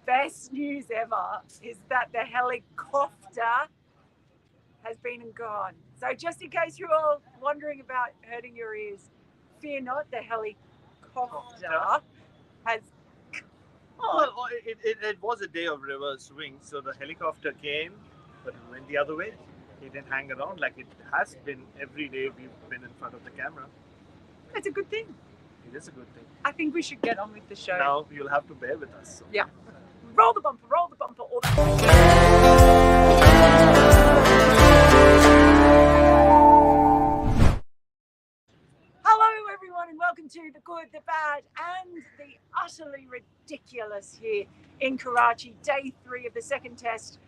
best news ever is that the helicopter has been and gone. So just in case you're all wondering about hurting your ears, fear not, the helicopter has... Well, it was a day of reverse swing, so the helicopter came, but it went the other way. It didn't hang around like it has been every day we've been in front of the camera. It's a good thing. It is a good thing. I think we should get on with the show. Now you'll have to bear with us. So. Yeah. Roll the bumper, all that. Hello everyone and welcome to The Good, The Bad and the Utterly Ridiculous here in Karachi. Day 3 of the second test.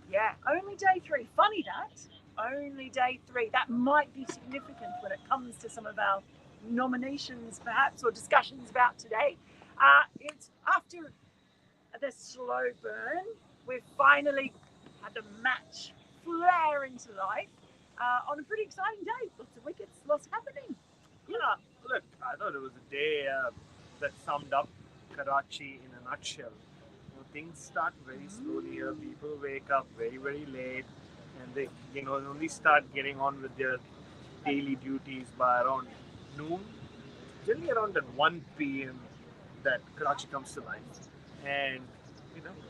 Yeah, only day 3. Funny that. Only day 3. That might be significant when it comes to some of our nominations perhaps or discussions about today. It's after the slow burn. We've finally had the match flare into life on a pretty exciting day. Lots of wickets, lots happening. Yeah, look, I thought it was a day that summed up Karachi in a nutshell. Things start very slowly here. People wake up very, very late, and they, only start getting on with their daily duties by around noon. Generally around at 1 p.m. that Karachi comes to life, and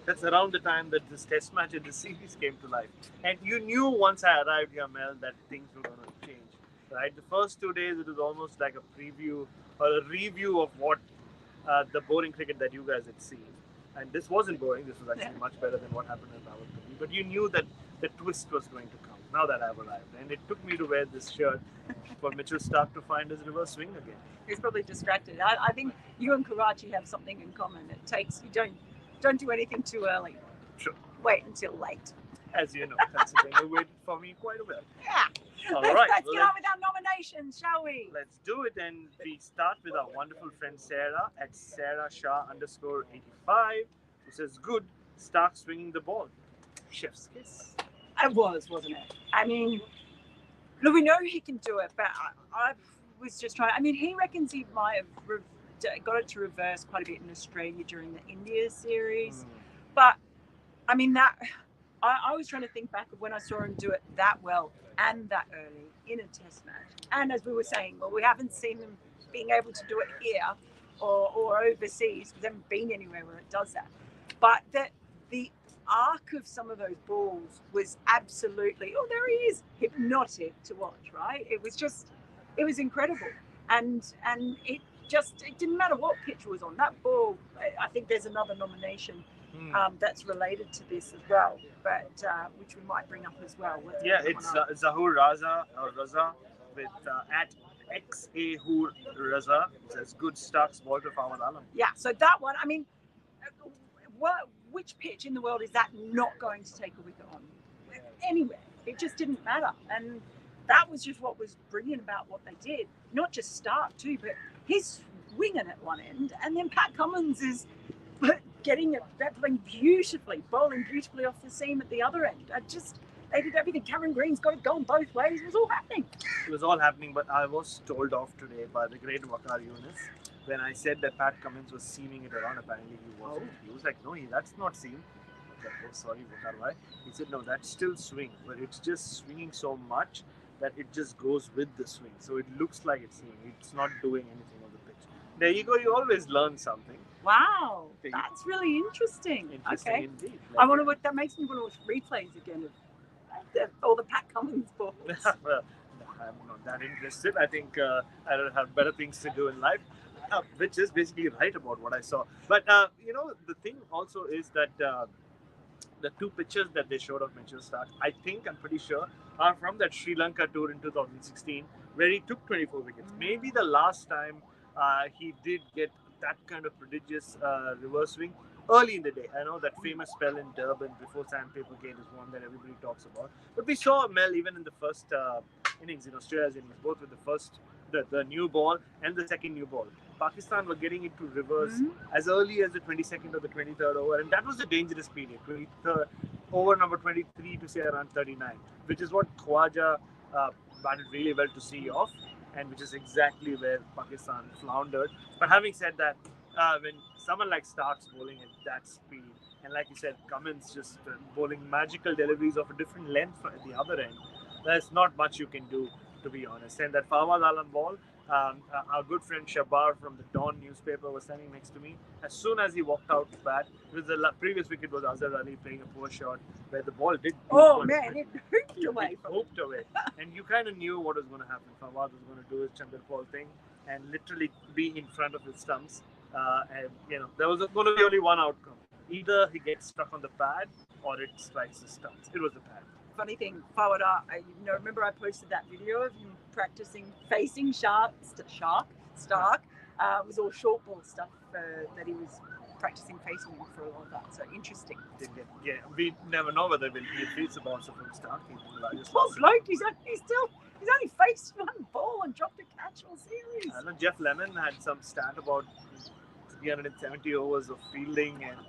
that's around the time that this test match and this series came to life. And you knew once I arrived here, Mel, that things were going to change. Right, the first 2 days it was almost like a preview or a review of what the boring cricket that you guys had seen. And this wasn't boring. This was actually much better than what happened in Rawalpindi. But you knew that the twist was going to come. Now that I've arrived, and it took me to wear this shirt for Mitchell Starc to find his reverse swing again. He's probably distracted. I think you and Karachi have something in common. It takes you don't do anything too early. Sure. Wait until late. As you know, considering you waited for me quite a while. Yeah. All right. Let's get on with our nominations, shall we? Let's do it, and we start with our wonderful friend Sarah at SarahShah_85, who says, "Good, Starc swinging the ball. Chef's kiss." It was, wasn't it? I mean, look, we know he can do it, but I was just trying. I mean, he reckons he might have got it to reverse quite a bit in Australia during the India series, but I mean that. I was trying to think back of when I saw him do it that well and that early in a test match. And as we were saying, well, we haven't seen them being able to do it here or overseas because they haven't been anywhere where it does that. But the arc of some of those balls was absolutely, oh, there he is, hypnotic to watch, right? It was incredible. And it didn't matter what pitch it was on. That ball, I think there's another nomination that's related to this as well, but which we might bring up as well. It's Zahur Raza with at XAHur Raza. It says, "Good Starc's ball to Fawad Alam." Yeah, so that one, I mean, which pitch in the world is that not going to take a wicket on? Anywhere. It just didn't matter. And that was just what was brilliant about what they did. Not just Starc too, but he's swinging at one end, and then Pat Cummins is getting it, battling beautifully, bowling beautifully off the seam at the other end. They did everything. Cameron Green's got it going both ways. It was all happening. It was all happening, but I was told off today by the great Waqar Yunus when I said that Pat Cummins was seaming it around. Apparently he wasn't. He was like, no, that's not seam. Like, oh, sorry, Waqar, why? He said, no, that's still swing, but it's just swinging so much that it just goes with the swing. So it looks like it's seaming. It's not doing anything on the pitch. There you go. You always learn something. Wow, that's really interesting. Interesting indeed. That makes me want to watch replays again of all the Pat Cummins balls. Well, I'm not that interested. I think I don't have better things to do in life, which is basically right about what I saw. But the thing also is that the two pictures that they showed of Mitchell Starc, I'm pretty sure, are from that Sri Lanka tour in 2016, where he took 24 wickets. Maybe the last time he did get that kind of prodigious reverse swing early in the day. I know that famous spell in Durban before Sandpaper Gate is one that everybody talks about. But we saw Mel even in the first innings, in Australia's innings, both with the new ball and the second new ball. Pakistan were getting into reverse as early as the 22nd or the 23rd over, and that was a dangerous period, 23rd over number 23 to say around 39, which is what Khwaja batted really well to see off, and which is exactly where Pakistan floundered. But having said that, when someone like starts bowling at that speed, and like you said, Cummins just bowling magical deliveries of a different length at the other end, there's not much you can do, to be honest. And that Fawad Alam ball, our good friend Shabar from the Dawn newspaper was standing next to me. As soon as he walked out to bat, because the previous wicket was Azhar Ali playing a poor shot where the ball did. Oh man, it hooped away. It hooped away, and you kind of knew what was going to happen. Fawad was going to do his Chandrapal thing and literally be in front of his stumps. And there was going to be only one outcome: either he gets stuck on the pad or it strikes his stumps. It was the pad. Funny thing, Fawad, remember I posted that video of him practicing facing Stark. It was all short ball stuff that he was practicing facing him for a lot of that. So interesting. Yeah, we never know whether he beats the bouncer from Stark. Poor bloke, he's only faced one ball and dropped a catch all series. I know Jeff Lemon had some stat about 370 overs of fielding and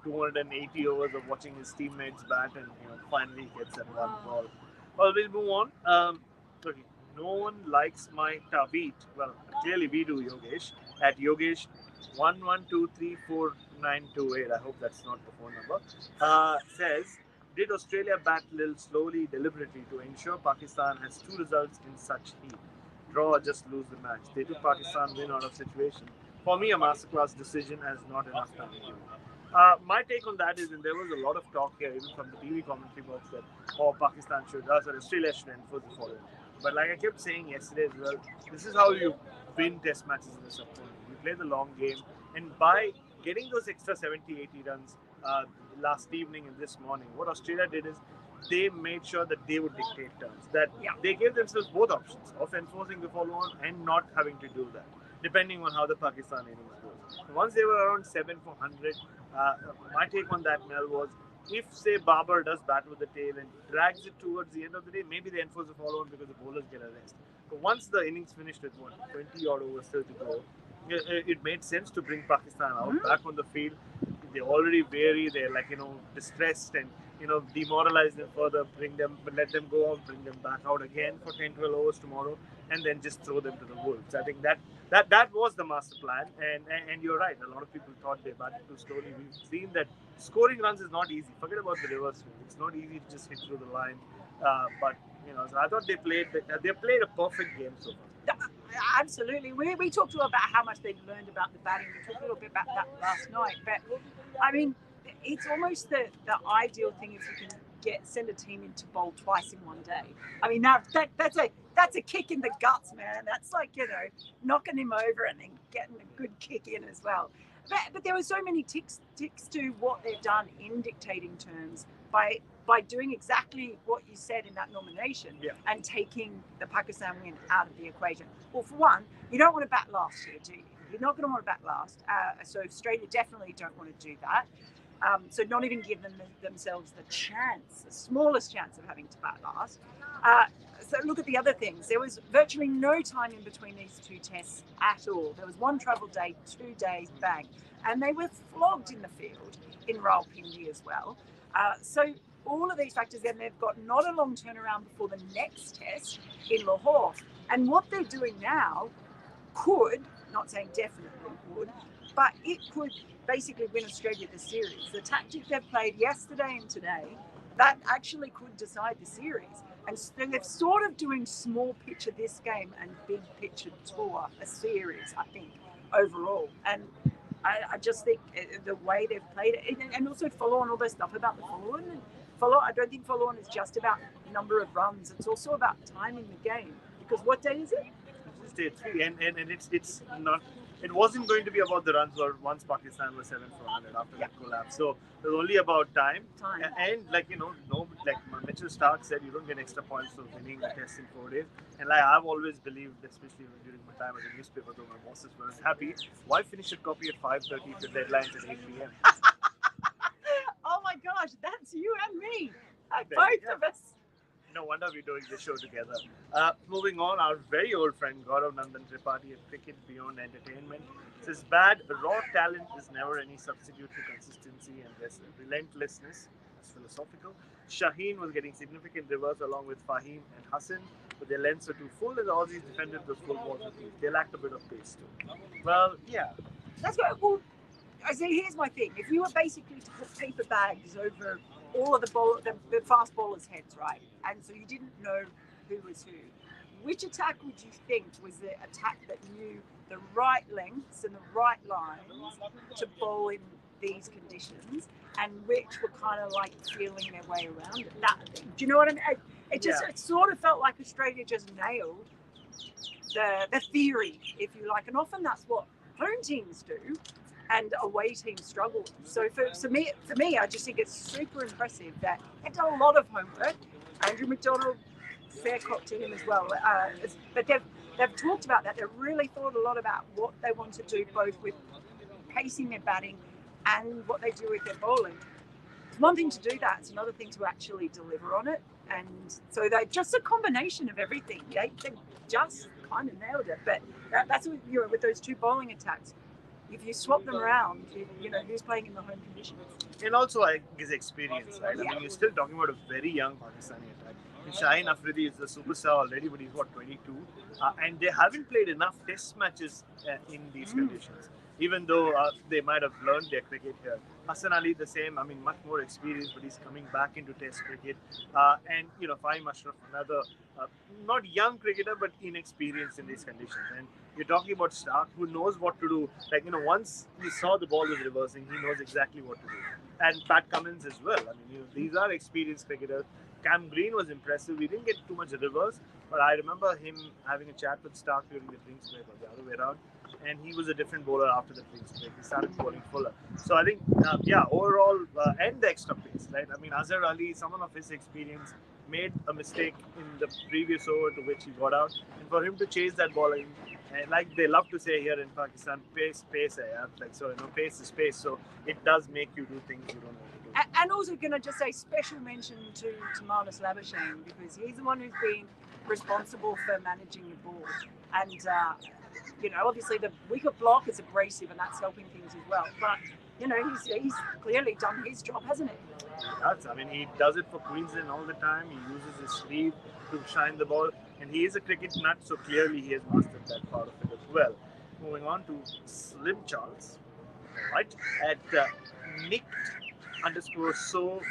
280 overs of watching his teammates bat, and finally he gets that one ball. Well, we'll move on. Okay, no one likes my beat. Well, clearly we do, Yogesh. At Yogesh 11234928. I hope that's not the phone number. Says, did Australia bat little slowly, deliberately to ensure Pakistan has two results in such heat? Draw or just lose the match? They took Pakistan win out of situation. For me, a masterclass decision has not enough time. My take on that is, and there was a lot of talk here, even from the TV commentary box, that Australia should enforce the following. But like I kept saying yesterday as well, this is how you win test matches in this opponent. You play the long game, and by getting those extra 70, 80 runs last evening and this morning, what Australia did is they made sure that they would dictate terms. That they gave themselves both options of enforcing the follow-on and not having to do that, depending on how the Pakistan innings goes. Once they were around 7 for 100, my take on that, Mel, was if, say, Babar does bat with the tail and drags it towards the end of the day, maybe they enforce the follow-on because the bowlers get a rest. But once the innings finished with 20 odd overs still to go, it made sense to bring Pakistan out back on the field. They're already weary, they're distressed, and demoralize them further, let them go out, bring them back out again for 10-12 overs tomorrow, and then just throw them to the wolves. I think that was the master plan, and you're right. A lot of people thought they batted too slowly. We've seen that scoring runs is not easy. Forget about the reverse swing. It's not easy to just hit through the line. But so I thought they played a perfect game so far. Absolutely. We talked about how much they've learned about the batting. We talked a little bit about that last night. But I mean, it's almost the ideal thing if you can send a team in to bowl twice in one day. I mean, that's a kick in the guts, man. That's like knocking him over and then getting a good kick in as well. But there were so many ticks to what they've done in dictating terms by doing exactly what you said in that nomination and taking the Pakistan win out of the equation. Well, for one, you don't want to bat last here, do you? You're not going to want to bat last. So Australia definitely don't want to do that. So not even give themselves the smallest chance of having to bat last. So look at the other things. There was virtually no time in between these two tests at all. There was one travel day, 2 days, bang. And they were flogged in the field in Rawalpindi as well. So all of these factors, then they've got not a long turnaround before the next test in Lahore. And what they're doing now could, not saying definitely would, but it could basically win Australia the series. The tactic they've played yesterday and today, that actually could decide the series. And so they're sort of doing small picture this game and big picture tour, a series, I think, overall. And I just think the way they've played it, and also follow on all this stuff about the follow-on. I don't think follow-on is just about number of runs. It's also about timing the game. Because what day is it? It's day 3, and it's not. It wasn't going to be about the runs once Pakistan was 7 for 100 after that collapse. So it was only about time. And Mitchell Stark said, you don't get extra points for winning a test in 4 days. And I've always believed, especially during my time as a newspaper, though my bosses were happy, why finish a copy at 5:30 if the deadline's at 8 p.m.? Oh my gosh, that's you and me. Both of us. No wonder we're doing this show together. Moving on, our very old friend Gaurav Nandan Tripathi at Cricket Beyond Entertainment says, bad raw talent is never any substitute to consistency and relentlessness. It's philosophical. Shaheen was getting significant reverse along with Fahim and Hassan, but their lengths were too full and the Aussies defended those full balls with ease. They lacked a bit of pace too. Well, yeah. That's good. Well, I say here's my thing. If you were basically to put paper bags over all of the fast bowlers' heads, right, and so you didn't know who was who, which attack would you think was the attack that knew the right lengths and the right lines to bowl in these conditions, and which were kind of like feeling their way around it? That thing. Do you know what I mean? It sort of felt like Australia just nailed the theory, if you like, and often that's what home teams do and away teams struggle. So for me, I just think it's super impressive that they've done a lot of homework. Andrew McDonald, fair cop to him as well. But they've talked about that. They've really thought a lot about what they want to do, both with pacing their batting and what they do with their bowling. It's one thing to do that; it's another thing to actually deliver on it. And so they're just a combination of everything. They just kind of nailed it. But that's what, with those two bowling attacks. If you swap them around, who's playing in the home conditions. And also, I guess experience, right? I mean, you're still talking about a very young Pakistani attack. Shaheen Afridi is a superstar already, but he's 22, and they haven't played enough Test matches in these conditions. Even though they might have learned their cricket here. Hassan Ali the same. I mean, much more experienced, but he's coming back into Test cricket. And Fahim Ashraf, another not young cricketer, but inexperienced in these conditions. And you're talking about Stark, who knows what to do. Like, once he saw the ball was reversing, he knows exactly what to do. And Pat Cummins as well. I mean, these are experienced cricketers. Cam Green was impressive. We didn't get too much reverse, but I remember him having a chat with Stark during the drinks break, or the other way around. And he was a different bowler after the drinks break. He started bowling fuller. So I think, overall, and the extra pace, right? I mean, Azhar Ali, someone of his experience, made a mistake in the previous over to which he got out. And for him to chase that ball, and like they love to say here in Pakistan, pace, pace is pace. So it does make you do things you don't want to do. And also going to just say special mention to Marnus Labuschagne, because he's the one who's been responsible for managing the ball. And, obviously the wicket block is abrasive and that's helping things as well. But, he's clearly done his job, hasn't he? He does. I mean, he does it for Queensland all the time. He uses his sleeve to shine the ball. And he is a cricket nut, so clearly he has mastered that part of it as well. Moving on to Slim Charles, right, at Nick _so_Alif.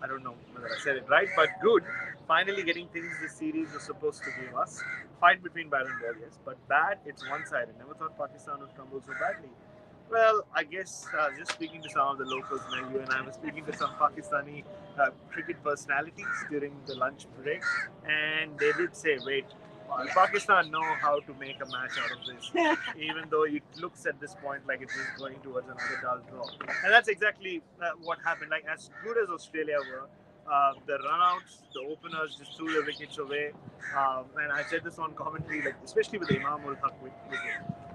I don't know whether I said it right, but good. Finally getting things this series was supposed to give us. Fight between bat and ball, yes, but bad, it's one-sided. Never thought Pakistan would crumble so badly. Well, I guess just speaking to some of the locals, Mel, you and I were speaking to some Pakistani cricket personalities during the lunch break, and they did say, wait, Pakistan know how to make a match out of this, even though it looks at this point like it is going towards another dull draw. And that's exactly what happened. Like, as good as Australia were, the runouts, the openers just threw the wickets away. And I said this on commentary, like especially with the Imamul Haq wicket.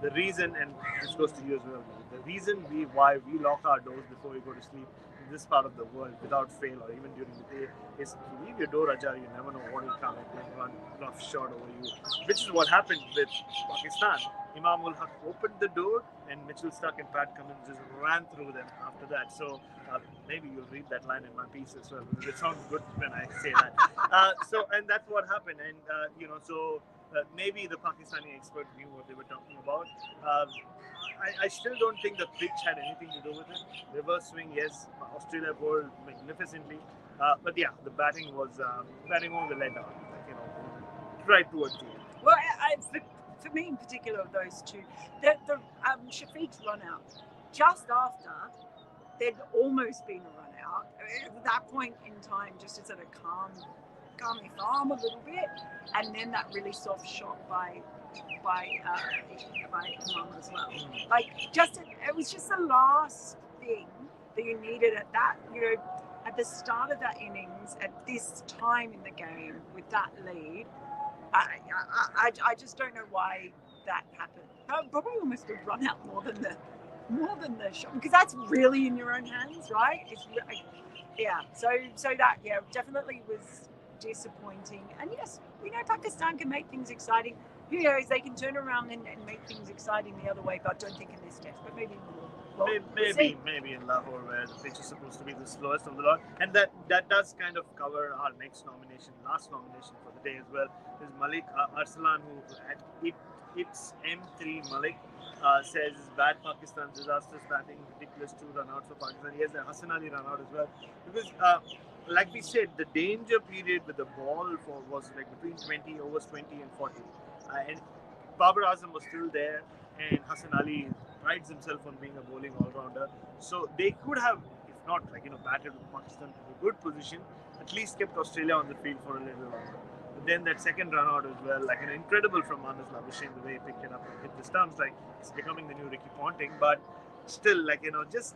The reason, and this goes to you as well, the reason why we lock our doors before we go to sleep in this part of the world without fail, or even during the day, is to leave your door ajar. You never know what will come and run rough shot over you, which is what happened with Pakistan. Imamul Haq opened the door, and Mitchell Starc and Pat Cummins just ran through them after that. So maybe you'll read that line in my piece as well, because it sounds good when I say that. And that's what happened. And maybe the Pakistani expert knew what they were talking about. I still don't think the pitch had anything to do with it. Reverse swing, yes. Australia bowled magnificently, but yeah, the batting was a letdown. Right towards the end. Well, for me in particular, of those two, the Shafiq's run out just after there'd almost been a run out. At that point in time, just to sort of calm the farm a little bit, and then that really soft shot by Mum as well. Like, it was just the last thing that you needed at that, at the start of that innings, at this time in the game with that lead. I just don't know why that happened. Probably almost a run out more than the shot, because that's really in your own hands, right? So that definitely was disappointing. And yes, we know Pakistan can make things exciting. Who knows, they can turn around and make things exciting the other way, but I don't think in this test, but maybe maybe in Lahore, where the pitch is supposed to be the slowest of the lot. And that does kind of cover our last nomination for the day as well, is Malik Arsalan, who had It's M3 Malik. Says bad Pakistan, disastrous batting, ridiculous 2 run out for Pakistan. He has a Hassan Ali run out as well. Because, like we said, the danger period with the ball was like between 20 overs 20 and 40. And Babar Azam was still there, and Hassan Ali prides himself on being a bowling all-rounder. So they could have, if not batted with Pakistan to a good position, at least kept Australia on the field for a little longer. But then that second run out as well, like an incredible from Manas Labuschagne, the way he picked it up and hit the stumps, like it's becoming the new Ricky Ponting. But still, just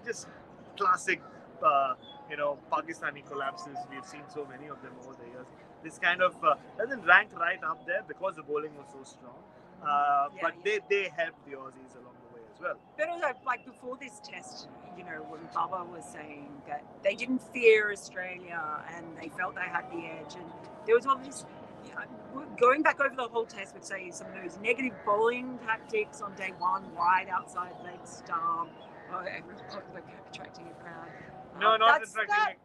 classic, Pakistani collapses. We've seen so many of them over the years. This kind of doesn't rank right up there because the bowling was so strong. But they helped the Aussies along the way as well. But also, like before this test, when Bubba was saying that they didn't fear Australia and they felt they had the edge, and there was all this, going back over the whole test, would say some of those negative bowling tactics on day one, wide outside leg stump, attracting a crowd. No, not attracting.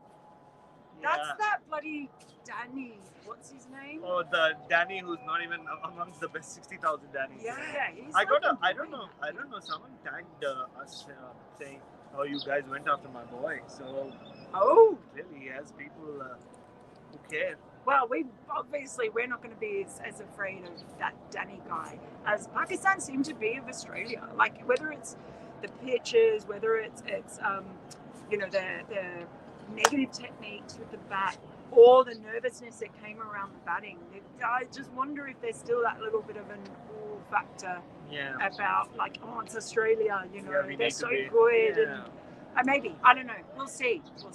That's that bloody Danny. What's his name? Oh, the Danny who's not even amongst the best 60,000 Dannies. Yeah, he's I don't know. Someone tagged us saying, "Oh, you guys went after my boy." So, clearly he has people who care. Well, we're not going to be as afraid of that Danny guy as Pakistan seem to be of Australia. Like whether it's the pitches, whether it's the negative techniques with the bat, or the nervousness that came around the batting. I just wonder if there's still that little bit of an awe factor about it's Australia, they're so good. Yeah. And maybe, I don't know, we'll see. We'll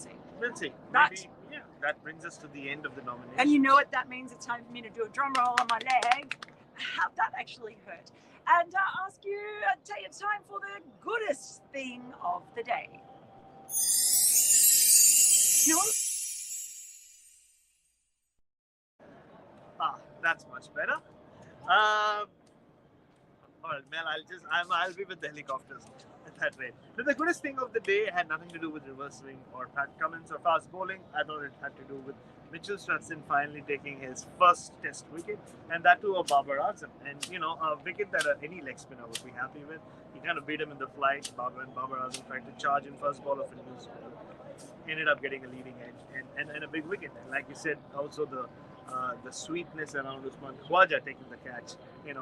see. But, that brings us to the end of the nomination. And you know what that means? It's time for me to do a drum roll on my leg. How'd that actually hurt? And tell you it's time for the goodest thing of the day. No. That's much better. All right, Mel, I'll be with the helicopters at that rate. But the goodest thing of the day had nothing to do with reverse swing or Pat Cummins or fast bowling. I thought it had to do with Mitchell Stratton finally taking his first test wicket, and that too of Babar Azam. And a wicket that any leg spinner would be happy with. He kind of beat him in the flight. Babar Azam tried to charge in first ball of a news ball. Ended up getting a leading edge and a big wicket. And like you said, also the sweetness around Usman Khawaja taking the catch.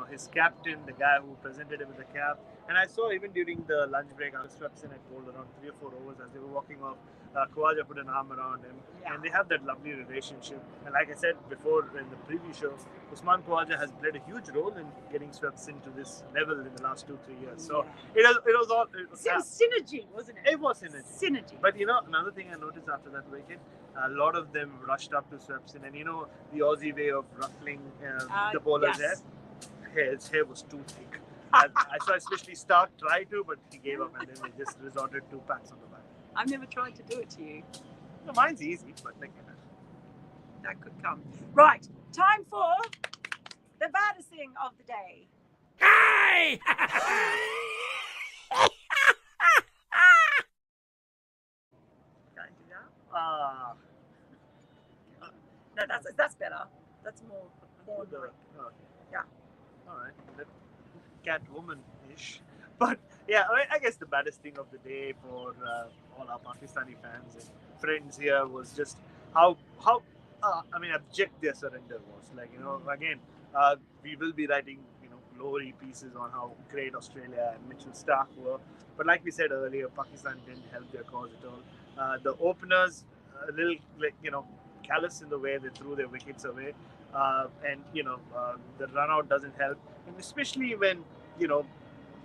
His captain, the guy who presented him with the cap. And I saw even during the lunch break, Swepson had bowled around 3 or 4 overs as they were walking off. Khawaja put an arm around him, and they have that lovely relationship. And like I said before in the preview show, Usman Khawaja has played a huge role in getting Swepson to this level in the last 2-3 years. So it was synergy, wasn't it? It was synergy. But another thing I noticed after that wicket, a lot of them rushed up to Swepson, and the Aussie way of ruffling the bowler's hair. His hair was too thick. I saw especially Stark try to, but he gave up, and then they just resorted to pats on the back. I've never tried to do it to you. No, mine's easy, but that could come. Right, time for the baddest thing of the day. Hi! Can I do that? No, that's better. That's more like. Oh, yeah. All right. Catwoman-ish. But I guess the baddest thing of the day for all our Pakistani fans and friends here was just how abject their surrender was. Again, we will be writing glory pieces on how great Australia and Mitchell Stark were, but like we said earlier, Pakistan didn't help their cause at all. The openers, a little callous in the way they threw their wickets away, and the run out doesn't help, and especially when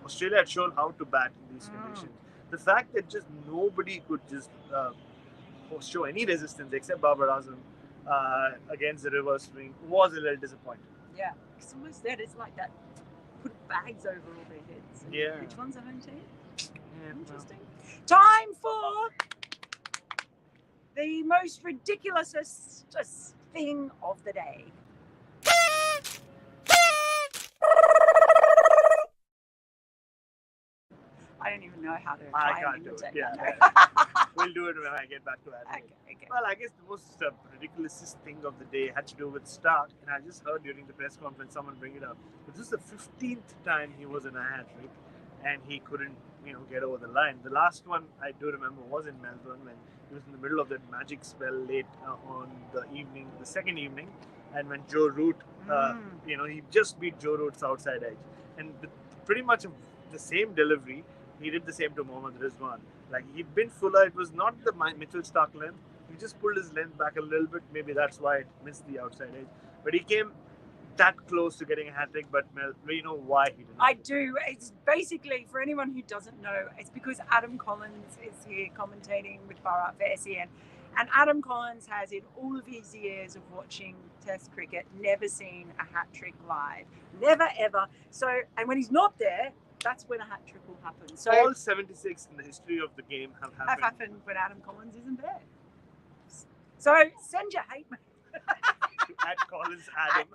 Australia had shown how to bat in these conditions. The fact that just nobody could just show any resistance except Babar Azam against the reverse swing was a little disappointing. Yeah, it's almost that. It's like that. Put bags over all their heads. Yeah. Which one's a home team? Yeah, interesting. Time for the most ridiculous thing of the day. I don't even know how to I try can't and do it. imitate Yeah, that. yeah. We'll do it when I get back to Adelaide. Okay. Well, I guess the most ridiculous thing of the day had to do with Stark, and I just heard during the press conference someone bring it up. This is the 15th time he was in a hat trick, and he couldn't, get over the line. The last one I do remember was in Melbourne when he was in the middle of that magic spell late on the second evening, and when Joe Root, he just beat Joe Root's outside edge, and pretty much the same delivery. He did the same to Mohammad Rizwan. Like, he'd been fuller. It was not the Mitchell Stark length. He just pulled his length back a little bit. Maybe that's why it missed the outside edge. But he came that close to getting a hat trick. But Mel, you know why he didn't? I do. It's basically, for anyone who doesn't know, it's because Adam Collins is here commentating with Bharat for SEN. And Adam Collins has, in all of his years of watching Test cricket, never seen a hat trick live. Never, ever. So, and when he's not there, that's when a hat trick will happen. So all 76 in the history of the game have happened when Adam Collins isn't there. So send your hate mail. At Collins Adam.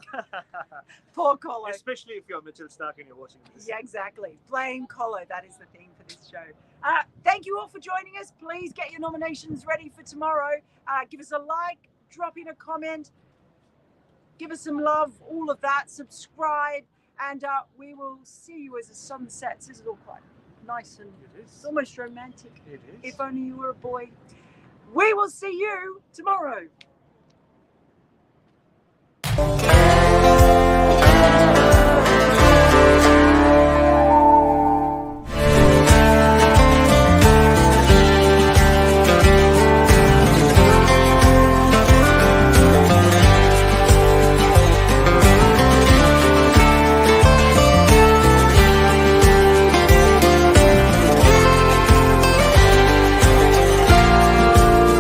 Poor Colo. Especially if you're Mitchell Stark and you're watching this. Yeah, exactly. Blame Colo. That is the theme for this show. Thank you all for joining us. Please get your nominations ready for tomorrow. Give us a like, drop in a comment, give us some love, all of that. Subscribe, and we will see you as the sun sets. This is all quite nice and it's almost romantic. It is. If only you were a boy. We will see you tomorrow.